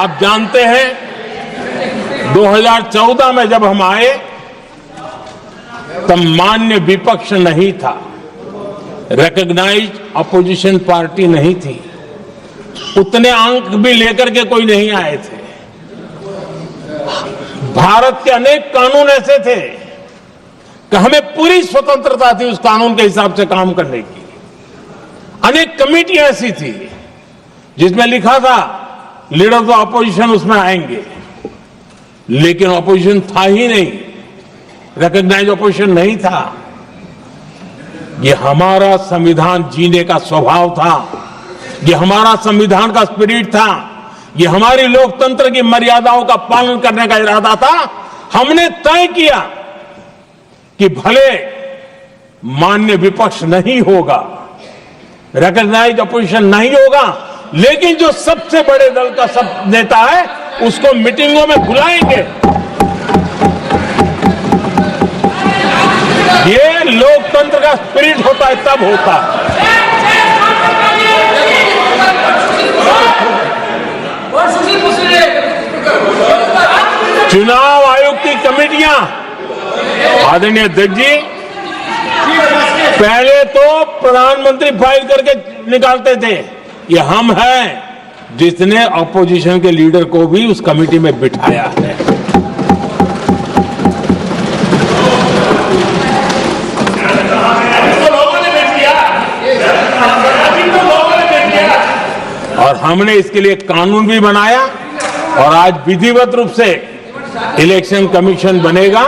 आप जानते हैं 2014 में जब हम आए तब मान्य विपक्ष नहीं था, रिकॉग्नाइज्ड अपोजिशन पार्टी नहीं थी, उतने अंक भी लेकर के कोई नहीं आए थे। भारत के अनेक कानून ऐसे थे कि हमें पूरी स्वतंत्रता थी उस कानून के हिसाब से काम करने की। अनेक कमेटियां ऐसी थी जिसमें लिखा था लीडर ऑफ अपोजिशन उसमें आएंगे, लेकिन अपोजिशन था ही नहीं, रिकॉग्नाइज अपोजिशन नहीं था। ये हमारा संविधान जीने का स्वभाव था, ये हमारा संविधान का स्पिरिट था, ये हमारी लोकतंत्र की मर्यादाओं का पालन करने का इरादा था। हमने तय किया कि भले मान्य विपक्ष नहीं होगा, रिकॉग्नाइज अपोजिशन नहीं होगा, लेकिन जो सबसे बड़े दल का सब नेता है उसको मीटिंगों में बुलाएंगे। ये लोकतंत्र का स्पिरिट होता है, तब होता है। चुनाव आयोग की कमेटियां, आदरणीय अध्यक्ष जी, पहले तो प्रधानमंत्री फाइल करके निकालते थे। ये हम हैं जिसने अपोजिशन के लीडर को भी उस कमेटी में बिठाया है। और हमने इसके लिए कानून भी बनाया और आज विधिवत रूप से इलेक्शन कमीशन बनेगा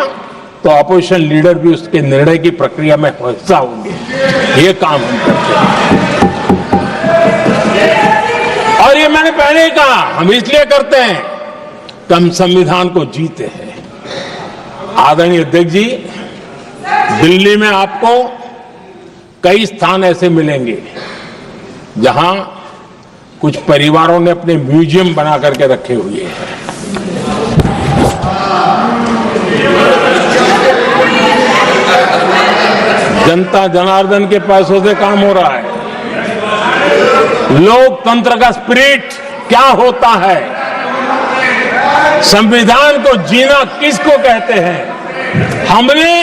तो अपोजिशन लीडर भी उसके निर्णय की प्रक्रिया में हिस्सा होंगे। ये काम हम करते हैं और ये मैंने पहले ही कहा, हम इसलिए करते हैं कि हम संविधान को जीते हैं। आदरणीय अध्यक्ष जी, दिल्ली में आपको कई स्थान ऐसे मिलेंगे जहां कुछ परिवारों ने अपने म्यूजियम बना करके रखे हुए हैं। जनता जनार्दन के पैसों से काम हो रहा है। लोकतंत्र का स्पिरिट क्या होता है, संविधान को जीना किसको कहते हैं। हमने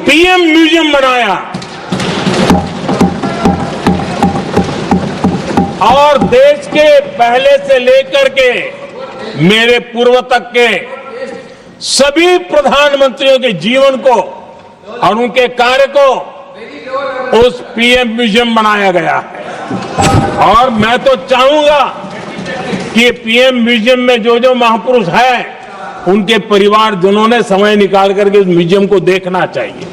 पीएम म्यूजियम बनाया और देश के पहले से लेकर के मेरे पूर्व तक के सभी प्रधानमंत्रियों के जीवन को और उनके कार्य को उस पीएम म्यूजियम बनाया गया है। और मैं तो चाहूंगा कि पीएम म्यूजियम में जो जो महापुरुष हैं उनके परिवारजनों ने समय निकाल करके उस म्यूजियम को देखना चाहिए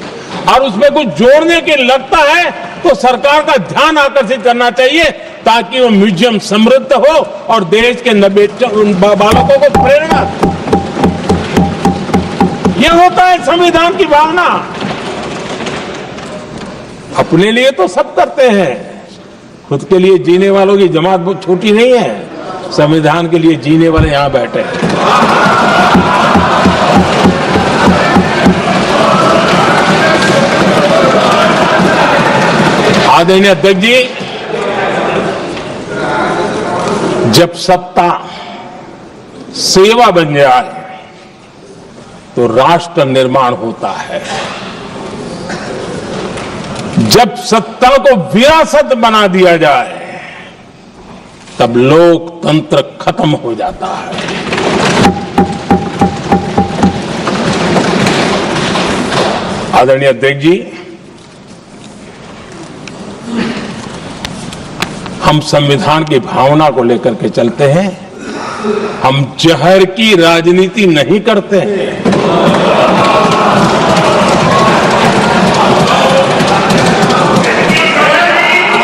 और उसमें कुछ जोड़ने के लगता है तो सरकार का ध्यान आकर्षित करना चाहिए ताकि वो म्यूजियम समृद्ध हो और देश के बालकों को प्रेरणा। यह होता है संविधान की भावना। अपने लिए तो सब करते हैं, खुद के लिए जीने वालों की जमात बहुत छोटी नहीं है। संविधान के लिए जीने वाले यहां बैठे हैं। आदरणीय अध्यक्ष जी, जब सत्ता सेवा बन जाए तो राष्ट्र निर्माण होता है। जब सत्ता को विरासत बना दिया जाए तब लोकतंत्र खत्म हो जाता है। आदरणीय अध्यक्ष जी, हम संविधान की भावना को लेकर के चलते हैं। हम जहर की राजनीति नहीं करते हैं।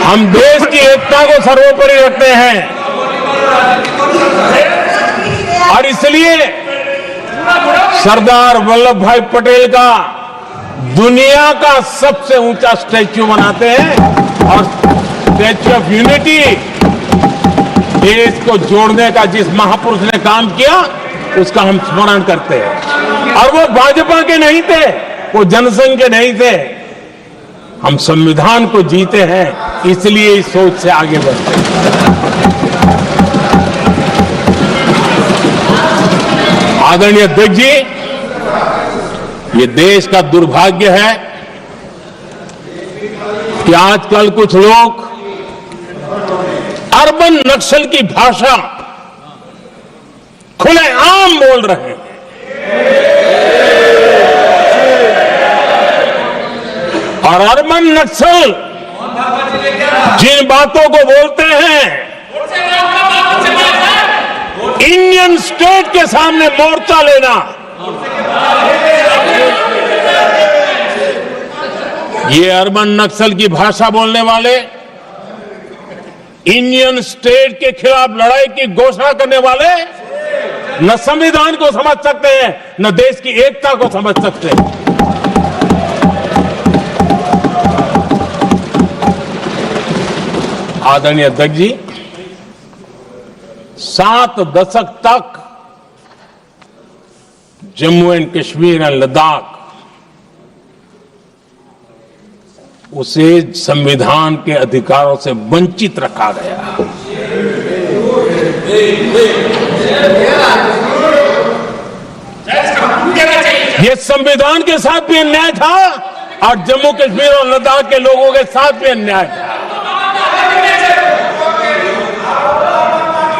हम देश की एकता को सर्वोपरि रखते हैं और इसलिए सरदार वल्लभ भाई पटेल का दुनिया का सबसे ऊंचा स्टैच्यू बनाते हैं और स्टैच्यू ऑफ यूनिटी देश को जोड़ने का जिस महापुरुष ने काम किया उसका हम स्मरण करते हैं। और वो भाजपा के नहीं थे, वो जनसंघ के नहीं थे। हम संविधान को जीते हैं, इसलिए इस सोच से आगे बढ़ते हैं। आदरणीय अध्यक्ष जी, ये देश का दुर्भाग्य है कि आजकल कुछ लोग अर्बन नक्सल की भाषा खुलेआम बोल रहे हैं। और अर्बन नक्सल जिन बातों को बोलते हैं, इंडियन स्टेट के सामने मोर्चा लेना, ये अर्बन नक्सल की भाषा बोलने वाले इंडियन स्टेट के खिलाफ लड़ाई की घोषणा करने वाले न संविधान को समझ सकते हैं, न देश की एकता को समझ सकते हैं। आदरणीय अध्यक्ष जी, 7 दशक तक जम्मू एंड कश्मीर एंड लद्दाख उसे संविधान के अधिकारों से वंचित रखा गया। ये संविधान के साथ भी अन्याय था और जम्मू कश्मीर और लद्दाख के लोगों के साथ भी अन्याय था।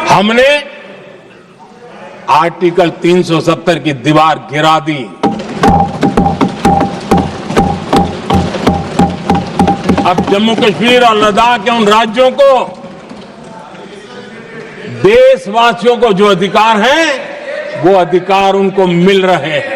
हमने आर्टिकल 370 की दीवार गिरा दी। अब जम्मू कश्मीर और लद्दाख के उन राज्यों को, देशवासियों को जो अधिकार हैं, वो अधिकार उनको मिल रहे हैं।